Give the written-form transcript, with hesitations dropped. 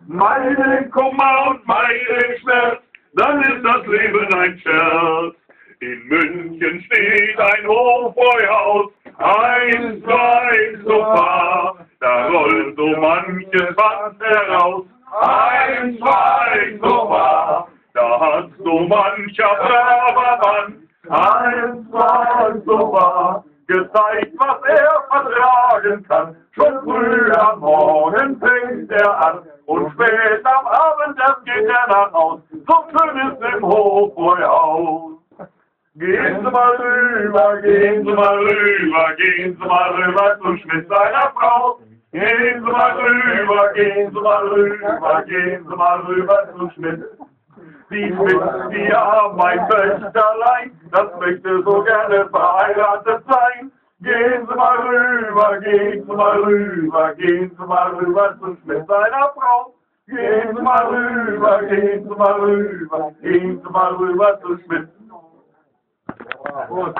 meiden Kummer und meiden Schmerz, dann ist das Leben ein Scherz. In München steht ein Hofbräuhaus, 1, 2, Sofa, da rollt so manches Fass heraus, 1, 2, Sofa, da hat so mancher braver Mann, 1, 2, Sofa, gezeigt, was er vertragen kann. Schon früh am Morgen fängt er an und spät am Abend, das geht er nach Haus, so schön ist im Hofbräuhaus. Gehen Sie mal rüber, gehen Sie mal rüber, gehen Sie mal rüber zu Schmidt seiner Frau. Gehen Sie mal rüber, gehen Sie mal rüber, gehen Sie mal rüber zu Schmidt. Die Schmidt, die haben ein Töchterlein, das möchte so gerne verheiratet sein. Gehen Sie mal rüber, gehen Sie mal rüber, gehen Sie mal rüber zu Schmidt seiner Frau. Gehen Sie mal rüber, gehen Sie mal rüber, gehen Sie mal rüber zu Schmidt. Gut.